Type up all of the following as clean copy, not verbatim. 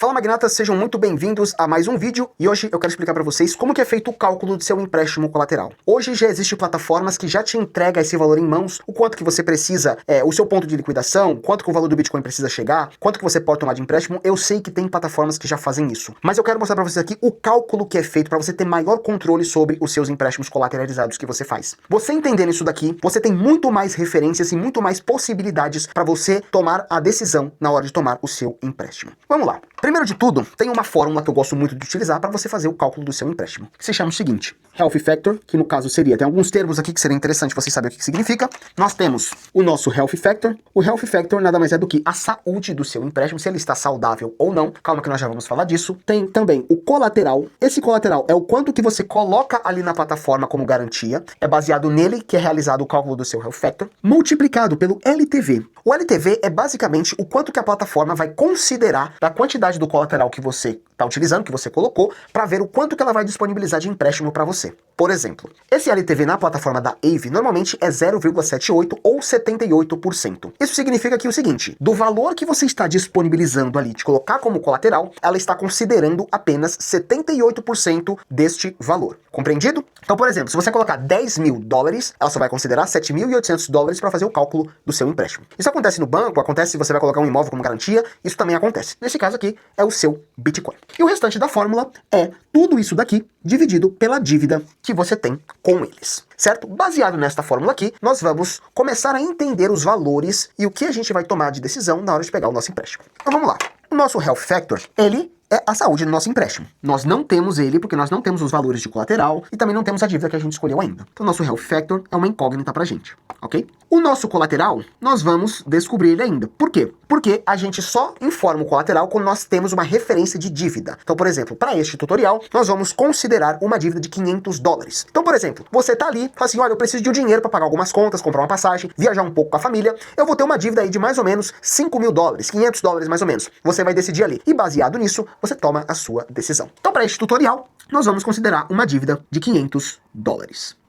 Fala magnatas, sejam muito bem-vindos a mais um vídeo e hoje eu quero explicar para vocês como que é feito o cálculo do seu empréstimo colateral. Hoje já existem plataformas que já te entregam esse valor em mãos, o quanto que você precisa, o seu ponto de liquidação, quanto que o valor do Bitcoin precisa chegar, quanto que você pode tomar de empréstimo. Eu sei que tem plataformas que já fazem isso, mas eu quero mostrar para vocês aqui o cálculo que é feito para você ter maior controle sobre os seus empréstimos colateralizados que você faz. Você entendendo isso daqui, você tem muito mais referências e muito mais possibilidades para você tomar a decisão na hora de tomar o seu empréstimo. Vamos lá. Primeiro de tudo, tem uma fórmula que eu gosto muito de utilizar para você fazer o cálculo do seu empréstimo, que se chama o seguinte: Health Factor, que no caso seria, tem alguns termos aqui que seria interessante vocês saberem o que significa. Nós temos o nosso Health Factor. O Health Factor nada mais é do que a saúde do seu empréstimo, se ele está saudável ou não. Calma que nós já vamos falar disso. Tem também o colateral. Esse colateral é o quanto que você coloca ali na plataforma como garantia. É baseado nele que é realizado o cálculo do seu Health Factor, multiplicado pelo LTV. O LTV é basicamente o quanto que a plataforma vai considerar da quantidade do colateral que você está utilizando, que você colocou, para ver o quanto que ela vai disponibilizar de empréstimo para você. Por exemplo, esse LTV na plataforma da Aave normalmente é 0,78 ou 78%. Isso significa que o seguinte: do valor que você está disponibilizando ali de colocar como colateral, ela está considerando apenas 78% deste valor. Compreendido? Então, por exemplo, se você colocar $10.000, ela só vai considerar $7.800 para fazer o cálculo do seu empréstimo. Isso acontece no banco, acontece se você vai colocar um imóvel como garantia, isso também acontece. Nesse caso aqui, é o seu Bitcoin. E o restante da fórmula é tudo isso daqui dividido pela dívida que você tem com eles, certo? Baseado nesta fórmula aqui, nós vamos começar a entender os valores e o que a gente vai tomar de decisão na hora de pegar o nosso empréstimo. Então vamos lá. O nosso Health Factor, ele é a saúde do nosso empréstimo. Nós não temos ele porque nós não temos os valores de colateral e também não temos a dívida que a gente escolheu ainda. Então, nosso Health Factor é uma incógnita pra gente, ok? O nosso colateral, nós vamos descobrir ele ainda. Por quê? Porque a gente só informa o colateral quando nós temos uma referência de dívida. Então, por exemplo, para este tutorial, nós vamos considerar uma dívida de $500. Então, por exemplo, você tá ali, fala assim: olha, eu preciso de um dinheiro para pagar algumas contas, comprar uma passagem, viajar um pouco com a família, eu vou ter uma dívida aí de mais ou menos $5.000, $500 mais ou menos. Você vai decidir ali. E baseado nisso, você toma a sua decisão. Então, para este tutorial, nós vamos considerar uma dívida de $500.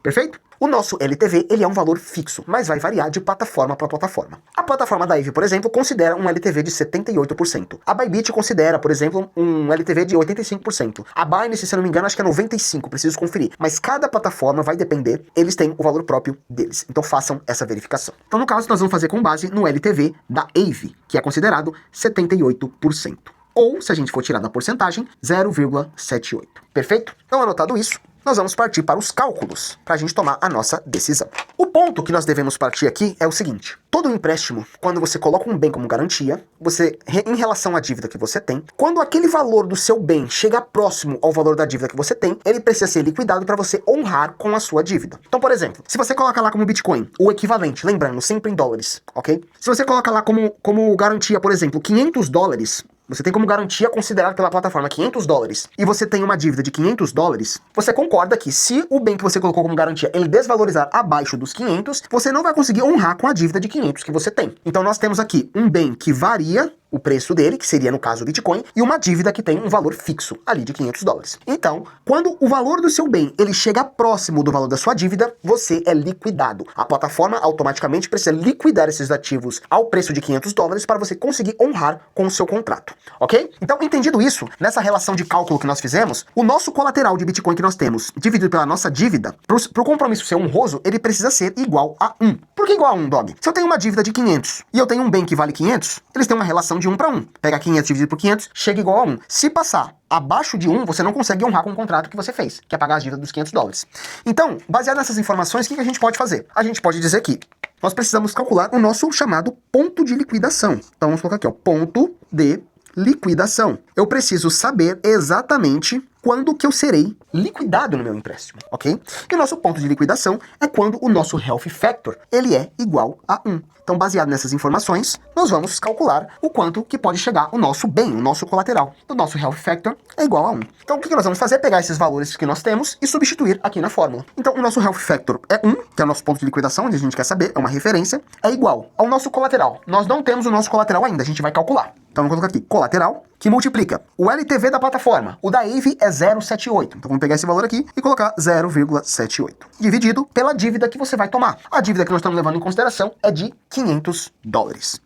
Perfeito? O nosso LTV, ele é um valor fixo, mas vai variar de plataforma para plataforma. A plataforma da Aave, por exemplo, considera um LTV de 78%. A Bybit considera, por exemplo, um LTV de 85%. A Binance, se eu não me engano, acho que é 95%, preciso conferir. Mas cada plataforma vai depender, eles têm o valor próprio deles. Então façam essa verificação. Então, no caso, nós vamos fazer com base no LTV da Aave, que é considerado 78%. Ou, se a gente for tirar da porcentagem, 0,78%. Perfeito? Então, anotado isso, nós vamos partir para os cálculos, para a gente tomar a nossa decisão. O ponto que nós devemos partir aqui é o seguinte: todo empréstimo, quando você coloca um bem como garantia, você, em relação à dívida que você tem, quando aquele valor do seu bem chega próximo ao valor da dívida que você tem, ele precisa ser liquidado para você honrar com a sua dívida. Então, por exemplo, se você coloca lá como Bitcoin, o equivalente, lembrando, sempre em dólares, ok? Se você coloca lá como garantia, por exemplo, $500, você tem como garantia considerada pela plataforma $500, e você tem uma dívida de $500, você concorda que se o bem que você colocou como garantia, ele desvalorizar abaixo dos 500, você não vai conseguir honrar com a dívida de 500 que você tem. Então nós temos aqui um bem que varia o preço dele, que seria no caso o Bitcoin, e uma dívida que tem um valor fixo ali de $500. Então, quando o valor do seu bem ele chega próximo do valor da sua dívida, você é liquidado. A plataforma automaticamente precisa liquidar esses ativos ao preço de $500 para você conseguir honrar com o seu contrato, ok? Então, entendido isso, nessa relação de cálculo que nós fizemos, o nosso colateral de Bitcoin que nós temos dividido pela nossa dívida, para o compromisso ser honroso, ele precisa ser igual a 1. Por que igual a 1, Dog? Se eu tenho uma dívida de 500 e eu tenho um bem que vale 500, eles têm uma relação de 1 para 1. Pega 500 dividido por 500, chega igual a 1. Se passar abaixo de 1, você não consegue honrar com o contrato que você fez, que é pagar as dívidas dos $500. Então, baseado nessas informações, o que a gente pode fazer? A gente pode dizer que nós precisamos calcular o nosso chamado ponto de liquidação. Então, vamos colocar aqui, ó, ponto de liquidação. Eu preciso saber exatamente quando que eu serei liquidado no meu empréstimo, ok? E o nosso ponto de liquidação é quando o nosso Health Factor, ele é igual a 1. Então, baseado nessas informações, nós vamos calcular o quanto que pode chegar o nosso bem, o nosso colateral. O nosso Health Factor é igual a 1. Então, o que nós vamos fazer? Pegar esses valores que nós temos e substituir aqui na fórmula. Então, o nosso Health Factor é 1, que é o nosso ponto de liquidação, onde a gente quer saber, é uma referência, é igual ao nosso colateral. Nós não temos o nosso colateral ainda, a gente vai calcular. Então, vamos colocar aqui, colateral, que multiplica o LTV da plataforma. O da AVE é 0,78. Então vamos pegar esse valor aqui e colocar 0,78. Dividido pela dívida que você vai tomar. A dívida que nós estamos levando em consideração é de $500.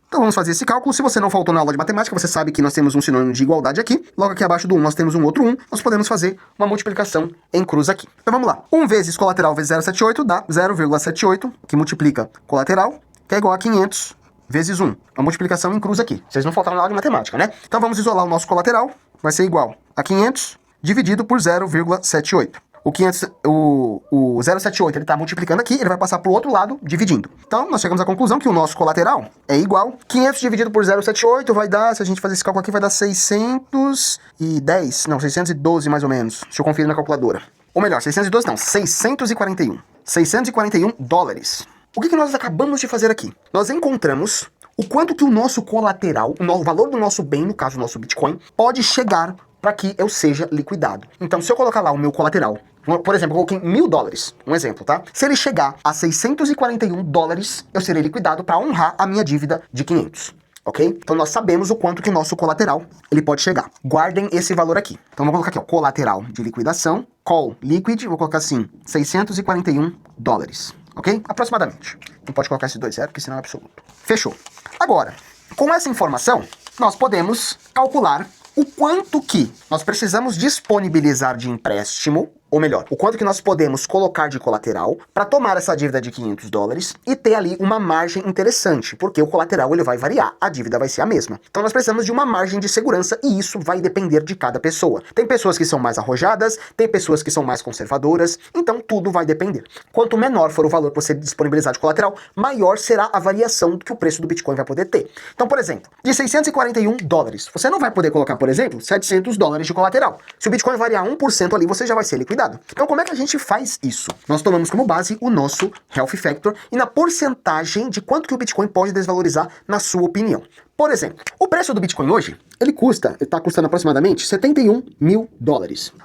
Então vamos fazer esse cálculo. Se você não faltou na aula de matemática, você sabe que nós temos um sinônimo de igualdade aqui. Logo aqui abaixo do 1 nós temos um outro 1. Nós podemos fazer uma multiplicação em cruz aqui. Então vamos lá. 1 vezes colateral vezes 0,78 dá 0,78, que multiplica colateral, que é igual a 500 vezes 1. Uma multiplicação em cruz aqui. Vocês não faltaram na aula de matemática, né? Então vamos isolar o nosso colateral. Vai ser igual a 500 dividido por 0,78. O 0,78 ele está multiplicando aqui, ele vai passar para o outro lado, dividindo. Então, nós chegamos à conclusão que o nosso colateral é igual. 500 dividido por 0,78 vai dar, se a gente fazer esse cálculo aqui, vai dar 612 mais ou menos. Deixa eu conferir na calculadora. Ou melhor, 612 não, 641. 641 dólares. O que nós acabamos de fazer aqui? Nós encontramos o quanto que o nosso colateral, o valor do nosso bem, no caso o nosso Bitcoin, pode chegar para que eu seja liquidado. Então, se eu colocar lá o meu colateral, por exemplo, eu coloquei $1.000, um exemplo, tá? Se ele chegar a 641 dólares, eu serei liquidado para honrar a minha dívida de 500. Ok? Então nós sabemos o quanto que o nosso colateral ele pode chegar. Guardem esse valor aqui. Então vou colocar aqui, ó, colateral de liquidação, call liquid, vou colocar assim, 641 dólares. Ok? Aproximadamente. Não pode colocar esse 2 0, porque senão é absoluto. Fechou. Agora, com essa informação, nós podemos calcular o quanto que nós precisamos disponibilizar de empréstimo, ou melhor, o quanto que nós podemos colocar de colateral para tomar essa dívida de $500 e ter ali uma margem interessante, porque o colateral ele vai variar, a dívida vai ser a mesma. Então nós precisamos de uma margem de segurança e isso vai depender de cada pessoa. Tem pessoas que são mais arrojadas, tem pessoas que são mais conservadoras, então tudo vai depender. Quanto menor for o valor que você disponibilizar de colateral, maior será a variação que o preço do Bitcoin vai poder ter. Então, por exemplo, de 641 dólares, você não vai poder colocar, por exemplo, $700 de colateral. Se o Bitcoin variar 1% ali, você já vai ser liquidado. Então, como é que a gente faz isso? Nós tomamos como base o nosso Health Factor e na porcentagem de quanto que o Bitcoin pode desvalorizar na sua opinião. Por exemplo, o preço do Bitcoin hoje, ele está custando aproximadamente $71 mil.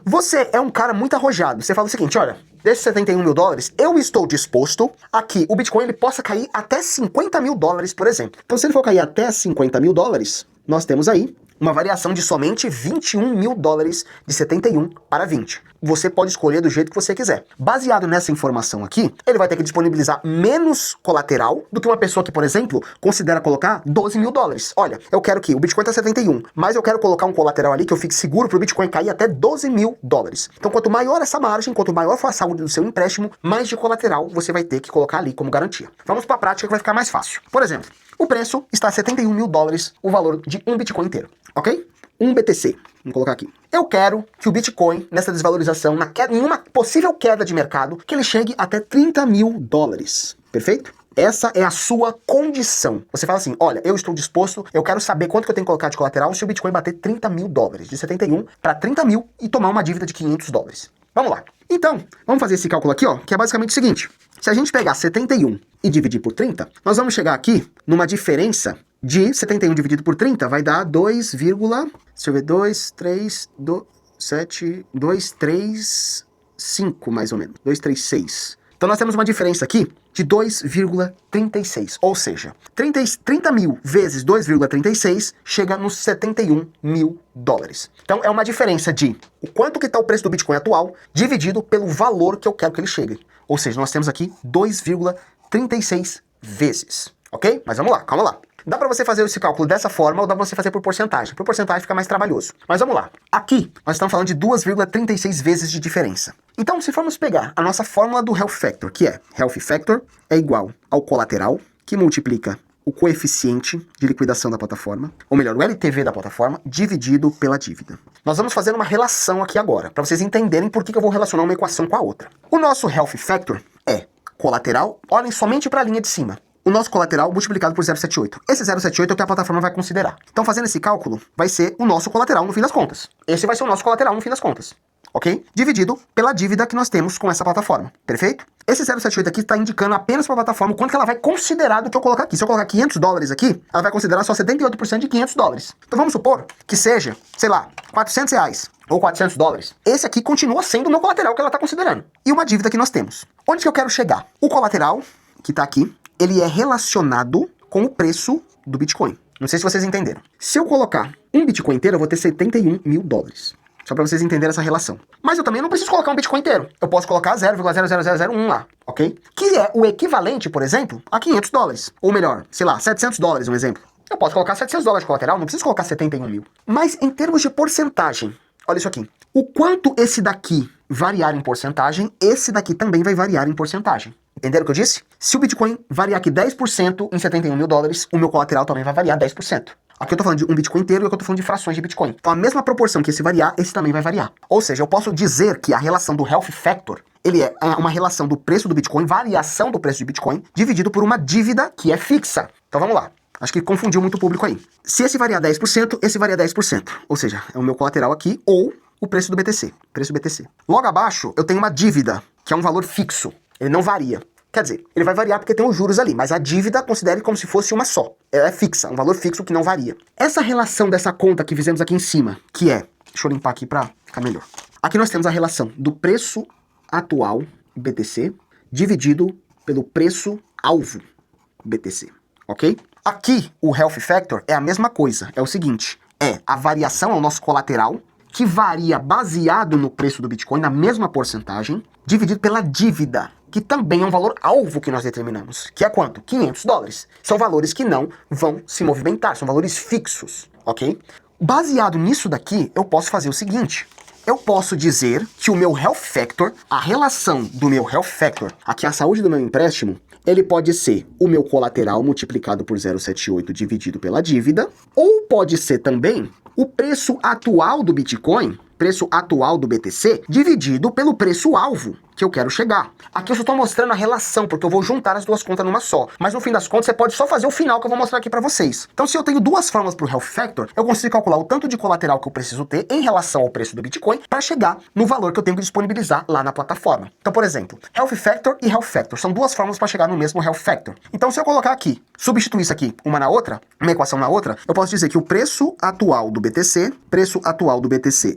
Você é um cara muito arrojado, você fala o seguinte, olha, desses $71 mil, eu estou disposto a que o Bitcoin ele possa cair até $50 mil, por exemplo. Então, se ele for cair até $50 mil, nós temos aí uma variação de somente $21 mil, de 71 para 20. Você pode escolher do jeito que você quiser. Baseado nessa informação aqui, ele vai ter que disponibilizar menos colateral do que uma pessoa que, por exemplo, considera colocar $12 mil. Olha, eu quero que o Bitcoin tá 71, mas eu quero colocar um colateral ali que eu fique seguro para o Bitcoin cair até $12 mil. Então, quanto maior essa margem, quanto maior for a saúde do seu empréstimo, mais de colateral você vai ter que colocar ali como garantia. Vamos para a prática que vai ficar mais fácil. Por exemplo, o preço está a $71 mil, o valor de um Bitcoin inteiro, ok? Um BTC, vamos colocar aqui. Eu quero que o Bitcoin, nessa desvalorização, em uma possível queda de mercado, que ele chegue até $30 mil. Perfeito? Essa é a sua condição. Você fala assim, olha, eu estou disposto, eu quero saber quanto que eu tenho que colocar de colateral se o Bitcoin bater $30 mil, de 71 para 30 mil e tomar uma dívida de $500. Vamos lá. Então, vamos fazer esse cálculo aqui, ó, que é basicamente o seguinte. Se a gente pegar 71 e dividir por 30, nós vamos chegar aqui numa diferença de 71 dividido por 30 vai dar 2,5 mais ou menos, 236. Então nós temos uma diferença aqui de 2,36, ou seja, 30 mil vezes 2,36 chega nos $71 mil. Então é uma diferença de o quanto que está o preço do Bitcoin atual dividido pelo valor que eu quero que ele chegue. Ou seja, nós temos aqui 2,36 vezes, ok? Mas vamos lá, calma lá. Dá para você fazer esse cálculo dessa forma ou dá para você fazer por porcentagem. Por porcentagem fica mais trabalhoso. Mas vamos lá. Aqui, nós estamos falando de 2,36 vezes de diferença. Então, se formos pegar a nossa fórmula do Health Factor, que é Health Factor é igual ao colateral, que multiplica o coeficiente de liquidação da plataforma, ou melhor, o LTV da plataforma, dividido pela dívida. Nós vamos fazer uma relação aqui agora, para vocês entenderem por que eu vou relacionar uma equação com a outra. O nosso Health Factor é colateral, olhem somente para a linha de cima. O nosso colateral multiplicado por 0,78. Esse 0,78 é o que a plataforma vai considerar. Então, fazendo esse cálculo, vai ser o nosso colateral no fim das contas. Esse vai ser o nosso colateral no fim das contas. Ok? Dividido pela dívida que nós temos com essa plataforma. Perfeito? Esse 0,78 aqui está indicando apenas para a plataforma o quanto que ela vai considerar do que eu colocar aqui. Se eu colocar $500 aqui, ela vai considerar só 78% de $500. Então, vamos supor que seja, sei lá, R$400 ou $400. Esse aqui continua sendo o meu colateral que ela está considerando. E uma dívida que nós temos. Onde que eu quero chegar? O colateral, que está aqui, ele é relacionado com o preço do Bitcoin. Não sei se vocês entenderam. Se eu colocar Um Bitcoin inteiro eu vou ter 71 mil dólares. Só pra vocês entenderem essa relação. Mas eu também não preciso colocar um Bitcoin inteiro. Eu posso colocar 0,00001 lá, ok? Que é o equivalente, por exemplo, a 500 dólares. Ou melhor, sei lá, 700 dólares, um exemplo. Eu posso colocar 700 dólares de colateral, não preciso colocar 71 mil. Mas em termos de porcentagem, olha isso aqui. O quanto esse daqui variar em porcentagem, esse daqui também vai variar em porcentagem. Entenderam o que eu disse? Se o Bitcoin variar aqui 10% em 71 mil dólares, o meu colateral também vai variar 10%. Aqui eu tô falando de um Bitcoin inteiro e aqui eu tô falando de frações de Bitcoin. Então a mesma proporção que esse variar, esse também vai variar. Ou seja, eu posso dizer que a relação do Health Factor, ele é uma relação do preço do Bitcoin, variação do preço de Bitcoin, dividido por uma dívida que é fixa. Então vamos lá. Acho que confundiu muito o público aí. Se esse variar 10%, esse varia 10%. Ou seja, é o meu colateral aqui ou o preço do BTC. Preço do BTC. Logo abaixo, eu tenho uma dívida, que é um valor fixo. Ele não varia. Quer dizer, ele vai variar porque tem os juros ali, mas a dívida considere como se fosse uma só. Ela é fixa, um valor fixo que não varia. Essa relação dessa conta que fizemos aqui em cima, que é... Deixa eu limpar aqui pra ficar melhor. Aqui nós temos a relação do preço atual, BTC, dividido pelo preço alvo, BTC. Ok? Aqui, o Health Factor é a mesma coisa. É o seguinte, é a variação ao nosso colateral, que varia baseado no preço do Bitcoin, na mesma porcentagem, dividido pela dívida, que também é um valor alvo que nós determinamos. Que é quanto? 500 dólares. São valores que não vão se movimentar, são valores fixos, ok? Baseado nisso daqui, eu posso fazer o seguinte. Eu posso dizer que o meu Health Factor, a relação do meu Health Factor, aqui a saúde do meu empréstimo, ele pode ser o meu colateral multiplicado por 0,78 dividido pela dívida, ou pode ser também o preço atual do Bitcoin, preço atual do BTC, dividido pelo preço-alvo que eu quero chegar. Aqui eu só estou mostrando a relação, porque eu vou juntar as duas contas numa só. Mas no fim das contas, você pode só fazer o final que eu vou mostrar aqui para vocês. Então, se eu tenho duas fórmulas para o Health Factor, eu consigo calcular o tanto de colateral que eu preciso ter em relação ao preço do Bitcoin para chegar no valor que eu tenho que disponibilizar lá na plataforma. Então, por exemplo, Health Factor e Health Factor são duas fórmulas para chegar no mesmo Health Factor. Então, se eu colocar aqui, substituir isso aqui uma na outra, uma equação na outra, eu posso dizer que o preço atual do BTC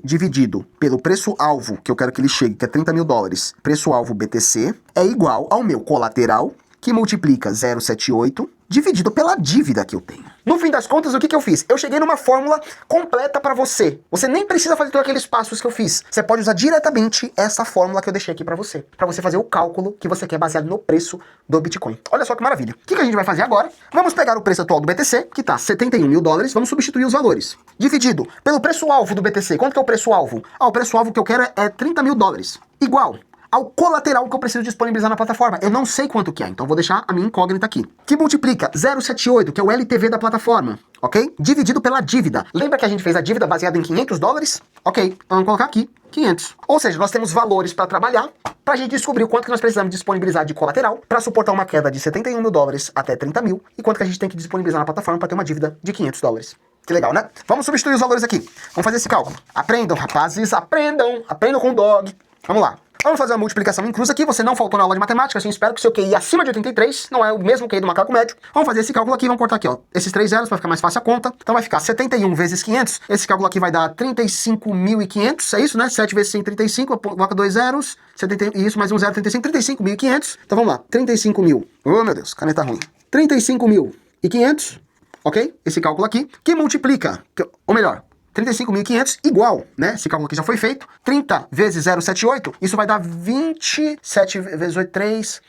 dividido pelo preço-alvo, que eu quero que ele chegue, que é 30 mil dólares, preço-alvo BTC, é igual ao meu colateral, que multiplica 0,78, dividido pela dívida que eu tenho. No fim das contas, o que eu fiz? Eu cheguei numa fórmula completa para você. Você nem precisa fazer todos aqueles passos que eu fiz. Você pode usar diretamente essa fórmula que eu deixei aqui para você fazer o cálculo que você quer baseado no preço do Bitcoin. Olha só que maravilha. O que a gente vai fazer agora? Vamos pegar o preço atual do BTC, que tá 71 mil dólares, vamos substituir os valores. Dividido pelo preço-alvo do BTC. Quanto que é o preço-alvo? O preço-alvo que eu quero é 30 mil dólares. Igual ao colateral que eu preciso disponibilizar na plataforma. Eu não sei quanto que é, então vou deixar a minha incógnita aqui. Que multiplica 0,78, que é o LTV da plataforma, ok? Dividido pela dívida. Lembra que a gente fez a dívida baseada em 500 dólares? Ok, então vamos colocar aqui 500. Ou seja, nós temos valores para trabalhar, para a gente descobrir o quanto que nós precisamos disponibilizar de colateral para suportar uma queda de 71 mil dólares até 30 mil, e quanto que a gente tem que disponibilizar na plataforma para ter uma dívida de 500 dólares. Que legal, né? Vamos substituir os valores aqui. Vamos fazer esse cálculo. Aprendam, rapazes, aprendam com o dog. Vamos lá. Vamos fazer uma multiplicação em cruz aqui. Você não faltou na aula de matemática, assim, espero que o seu QI acima de 83 não é o mesmo QI do macaco médio. Vamos fazer esse cálculo aqui, vamos cortar aqui, ó, esses 3 zeros para ficar mais fácil a conta. Então vai ficar 71 vezes 500. Esse cálculo aqui vai dar 35.500, é isso, né? 7 vezes 100, 35, coloca 2 zeros, 70, isso, mais um zero, 35, 35.500. Então vamos lá, 35 mil. Oh, meu Deus, caneta ruim. 35.500, ok? Esse cálculo aqui, que multiplica, ou melhor, 35.500 igual, né? Esse cálculo aqui já foi feito. 30 vezes 0,78, isso vai dar 27 vezes 8,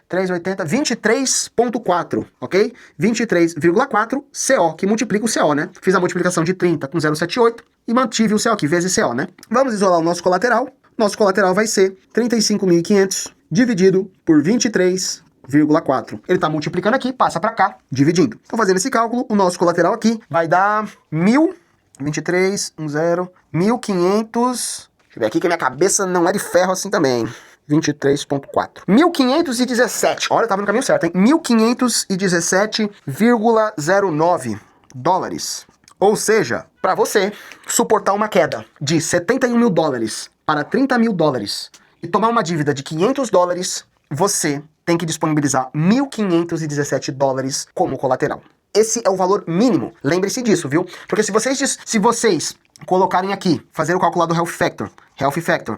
380, 23.4, ok? 23,4 CO, que multiplica o CO, né? Fiz a multiplicação de 30 com 0,78 e mantive o CO aqui, vezes CO, né? Vamos isolar o nosso colateral. Nosso colateral vai ser 35.500 dividido por 23,4. Ele está multiplicando aqui, passa para cá, dividindo. Então, fazendo esse cálculo, o nosso colateral aqui vai dar 1.023, 1.500... Deixa eu ver aqui que a minha cabeça não é de ferro assim também. 23.4. 1.517. Olha, eu tava no caminho certo, hein? 1.517,09 dólares. Ou seja, para você suportar uma queda de 71 mil dólares para 30 mil dólares e tomar uma dívida de 500 dólares, você tem que disponibilizar 1.517 dólares como colateral. Esse é o valor mínimo. Lembre-se disso, viu? Porque se vocês colocarem aqui, fazer o cálculo do Health Factor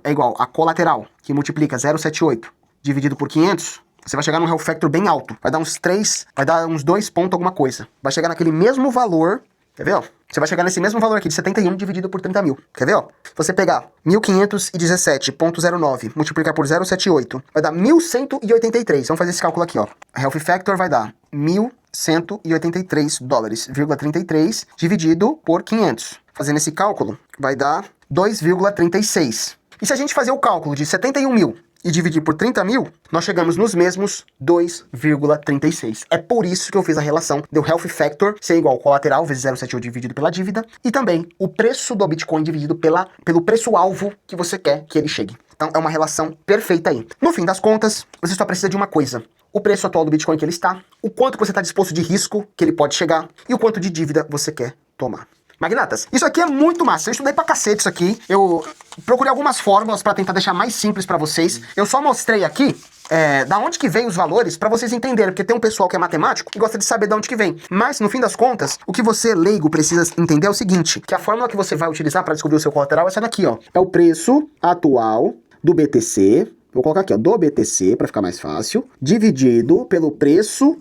é igual a colateral, que multiplica 0,78 dividido por 500, você vai chegar num Health Factor bem alto. Vai dar uns 2 pontos alguma coisa. Vai chegar naquele mesmo valor Quer ver, ó? Você vai chegar nesse mesmo valor aqui de 71 dividido por 30 mil. Quer ver, ó? Se você pegar 1517.09, multiplicar por 0,78, vai dar 1.183. Vamos fazer esse cálculo aqui, ó. A Health Factor vai dar 1.183 dólares, 33 dividido por 500. Fazendo esse cálculo, vai dar 2,36. E se a gente fazer o cálculo de 71 mil e dividir por 30 mil, nós chegamos nos mesmos 2,36. É por isso que eu fiz a relação do Health Factor ser igual ao colateral vezes 0,78 dividido pela dívida e também o preço do Bitcoin dividido pelo preço-alvo que você quer que ele chegue. Então é uma relação perfeita aí. No fim das contas, você só precisa de uma coisa: o preço atual do Bitcoin que ele está, o quanto você está disposto de risco que ele pode chegar e o quanto de dívida você quer tomar. Magnatas, isso aqui é muito massa. Eu estudei pra cacete isso aqui. Eu procurei algumas fórmulas pra tentar deixar mais simples pra vocês. Eu só mostrei aqui da onde que vem os valores pra vocês entenderem, porque tem um pessoal que é matemático e gosta de saber de onde que vem. Mas, no fim das contas, o que você, leigo, precisa entender é o seguinte, que a fórmula que você vai utilizar pra descobrir o seu colateral é essa daqui, ó. É o preço atual do BTC, vou colocar aqui, ó, do BTC, pra ficar mais fácil, dividido pelo preço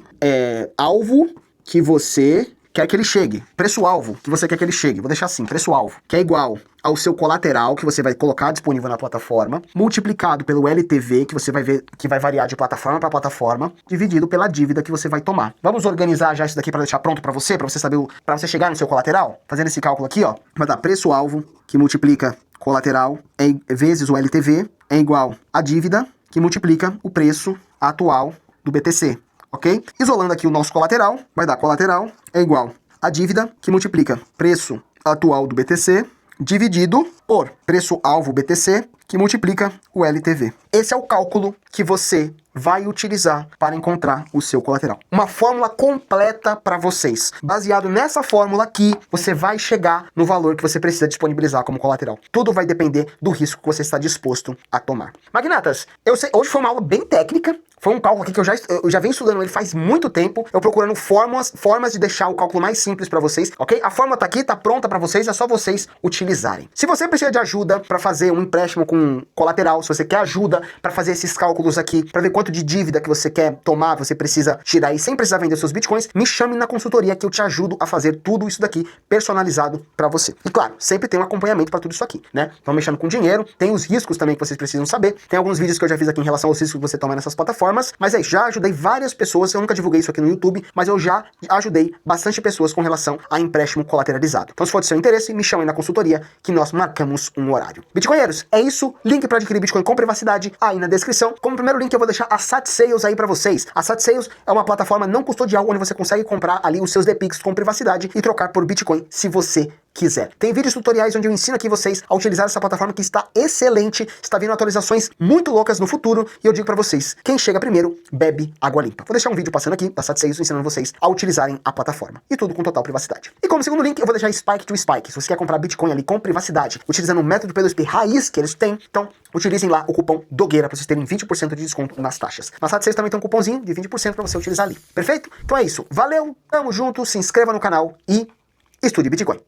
alvo que você quer que ele chegue, preço-alvo que você quer que ele chegue, vou deixar assim, preço-alvo, que é igual ao seu colateral que você vai colocar disponível na plataforma, multiplicado pelo LTV, que você vai ver que vai variar de plataforma para plataforma, dividido pela dívida que você vai tomar. Vamos organizar já isso daqui para deixar pronto para você saber, para você chegar no seu colateral? Fazendo esse cálculo aqui, ó, vai dar preço-alvo, que multiplica colateral, vezes o LTV, é igual a dívida, que multiplica o preço atual do BTC. Ok? Isolando aqui o nosso colateral, vai dar colateral é igual a dívida que multiplica preço atual do BTC dividido por preço-alvo BTC que multiplica o LTV. Esse é o cálculo que você vai utilizar para encontrar o seu colateral. Uma fórmula completa para vocês. Baseado nessa fórmula aqui, você vai chegar no valor que você precisa disponibilizar como colateral. Tudo vai depender do risco que você está disposto a tomar. Magnatas, eu sei, hoje foi uma aula bem técnica. Foi um cálculo aqui que eu já venho estudando ele faz muito tempo. Eu procurando formas de deixar o cálculo mais simples para vocês, ok? A fórmula tá aqui, tá pronta para vocês, é só vocês utilizarem. Se você precisa de ajuda para fazer um empréstimo com colateral, se você quer ajuda para fazer esses cálculos aqui, para ver quanto de dívida que você quer tomar, você precisa tirar e sem precisar vender seus bitcoins, me chame na consultoria que eu te ajudo a fazer tudo isso daqui personalizado para você. E claro, sempre tem um acompanhamento para tudo isso aqui, né? Então mexendo com dinheiro, tem os riscos também que vocês precisam saber. Tem alguns vídeos que eu já fiz aqui em relação aos riscos que você toma nessas plataformas, mas é isso, já ajudei várias pessoas, eu nunca divulguei isso aqui no YouTube, mas eu já ajudei bastante pessoas com relação a empréstimo colateralizado. Então se for de seu interesse, me chame na consultoria que nós marcamos um horário. Bitcoinheiros, é isso, link para adquirir Bitcoin com privacidade aí na descrição. Como primeiro link eu vou deixar a SatSales aí para vocês. A SatSales é uma plataforma não custodial onde você consegue comprar ali os seus DPIX com privacidade e trocar por Bitcoin se você quiser. Tem vídeos tutoriais onde eu ensino aqui vocês a utilizar essa plataforma que está excelente, está vindo atualizações muito loucas no futuro e eu digo pra vocês, quem chega primeiro, bebe água limpa. Vou deixar um vídeo passando aqui da SatSales ensinando vocês a utilizarem a plataforma. E tudo com total privacidade. E como segundo link, eu vou deixar Spike to Spike. Se você quer comprar Bitcoin ali com privacidade, utilizando o método P2P raiz que eles têm, então utilizem lá o cupom DOGUEIRA pra vocês terem 20% de desconto nas taxas. Na SatSales também tem um cupomzinho de 20% pra você utilizar ali. Perfeito? Então é isso. Valeu, tamo junto, se inscreva no canal e estude Bitcoin.